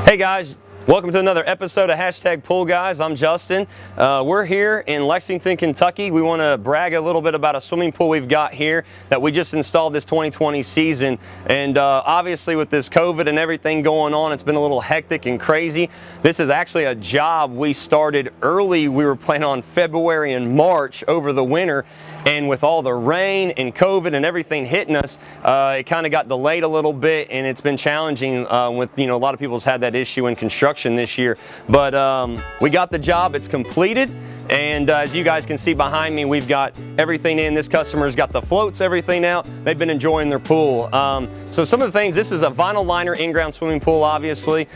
Hey guys, welcome to another episode of #PoolGuys. I'm Justin. We're here in Lexington, Kentucky. We want to brag a little bit about a swimming pool we've got here that we just installed this 2020 season. And obviously with this COVID and everything going on, it's been a little hectic and crazy. This is actually a job we started early. We were planning on February and March over the winter. And with all the rain and COVID and everything hitting us, it kind of got delayed a little bit, and it's been challenging with, a lot of people's had that issue in construction this year. But we got the job, it's completed. And as you guys can see behind me, we've got everything in. This customer's got the floats, everything out. They've been enjoying their pool. So some of the things, this is a vinyl liner in-ground swimming pool, obviously.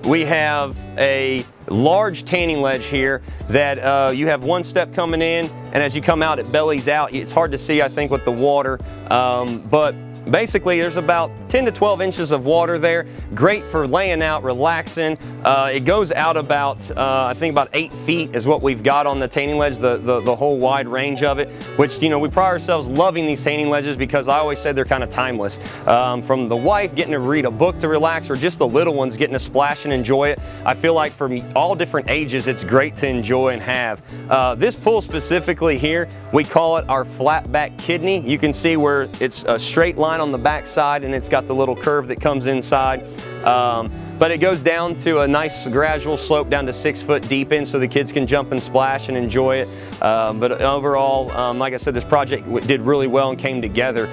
We have a large tanning ledge here that you have one step coming in, and as you come out, it bellies out. It's hard to see, I think, with the water, but basically there's about 10 to 12 inches of water there. Great for laying out, relaxing. It goes out about, I think about 8 feet is what we've got on the tanning ledge, the whole wide range of it, which, we pride ourselves loving these tanning ledges because I always say they're kind of timeless. From the wife getting to read a book to relax, or just the little ones getting to splash and enjoy it, I feel like for all different ages, it's great to enjoy and have. This pool specifically here, we call it our Flatback kidney. You can see where it's a straight line on the back side, and it's got the little curve that comes inside. But it goes down to a nice gradual slope down to 6 foot deep in, so the kids can jump and splash and enjoy it. But overall, like I said, this project did really well and came together.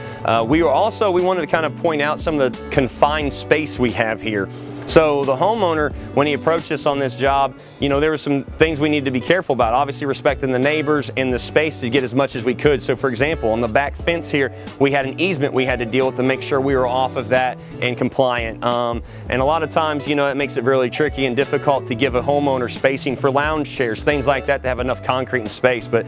We wanted to kind of point out some of the confined space we have here. So the homeowner, when he approached us on this job, there were some things we needed to be careful about. Obviously respecting the neighbors and the space to get as much as we could. So for example, on the back fence here, we had an easement we had to deal with to make sure we were off of that and compliant. And a lot of times, it makes it really tricky and difficult to give a homeowner spacing for lounge chairs, things like that, to have enough concrete and space. But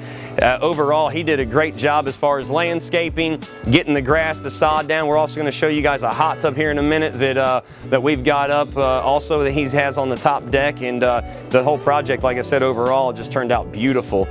overall, he did a great job as far as landscaping, getting the grass, the sod down. We're also going to show you guys a hot tub here in a minute that we've got up also that he has on the top deck, and the whole project, like I said, overall just turned out beautiful.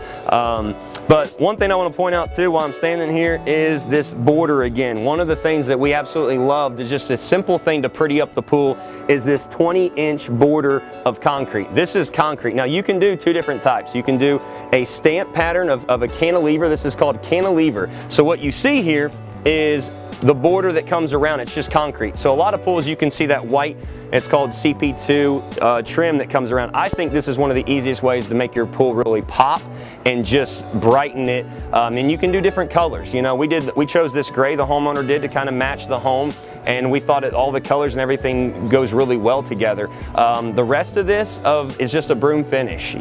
But one thing I want to point out too while I'm standing here is this border again. One of the things that we absolutely loved is just a simple thing to pretty up the pool is this 20-inch border of concrete. This is concrete. Now you can do two different types. You can do a stamp pattern of a cantilever. This is called cantilever. So what you see here is the border that comes around. It's just concrete. So a lot of pools you can see that white, it's called Cp2 Trim that comes around. I think this is one of the easiest ways to make your pool really pop and just brighten it. And you can do different colors. We chose this gray, the homeowner did, to kind of match the home, and we thought all the colors and everything goes really well together. The rest of this is just a broom finish,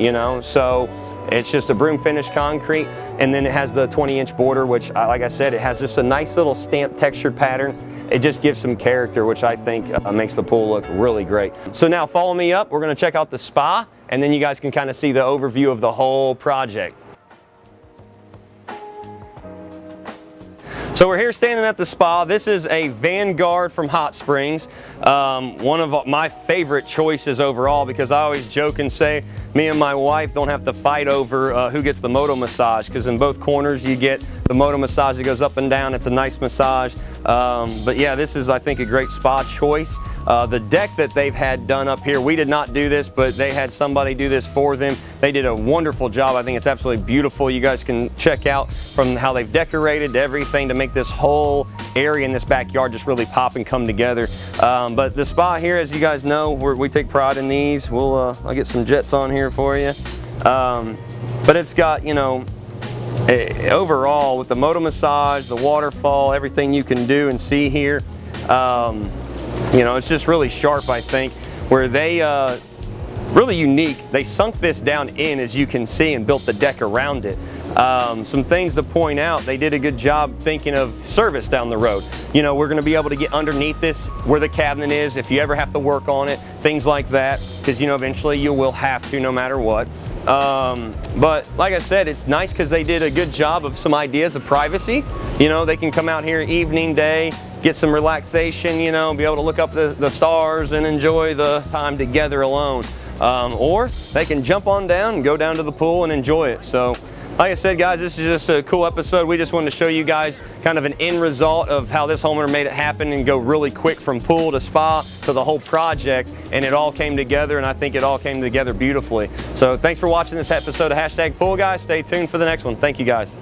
so it's just a broom finish concrete, and then it has the 20-inch border, which, like I said, it has just a nice little stamp textured pattern. It just gives some character, which I think makes the pool look really great. So now follow me up. We're going to check out the spa, and then you guys can kind of see the overview of the whole project. So we're here standing at the spa. This is a Vanguard from Hot Springs. One of my favorite choices overall, because I always joke and say me and my wife don't have to fight over who gets the moto massage, because in both corners you get the moto massage that goes up and down. It's a nice massage. But yeah, this is, I think, a great spa choice. The deck that they've had done up here, we did not do this, but they had somebody do this for them. They did a wonderful job. I think it's absolutely beautiful. You guys can check out from how they've decorated everything to make this whole area in this backyard just really pop and come together. But the spa here, as you guys know, we take pride in these. I'll get some jets on here for you. But it's got, overall with the moto massage, the waterfall, everything you can do and see here. It's just really sharp, I think, where they, really unique. They sunk this down in, as you can see, and built the deck around it. Some things to point out, they did a good job thinking of service down the road. We're going to be able to get underneath this where the cabinet is if you ever have to work on it, things like that, because eventually you will have to no matter what. But like I said, it's nice because they did a good job of some ideas of privacy. They can come out here evening, day, get some relaxation, be able to look up the stars and enjoy the time together alone. Or they can jump on down and go down to the pool and enjoy it. So Like I said, guys, this is just a cool episode. We just wanted to show you guys kind of an end result of how this homeowner made it happen and go really quick from pool to spa to the whole project, and it all came together, and I think it all came together beautifully. So thanks for watching this episode of #PoolGuys. Stay tuned for the next one. Thank you, guys.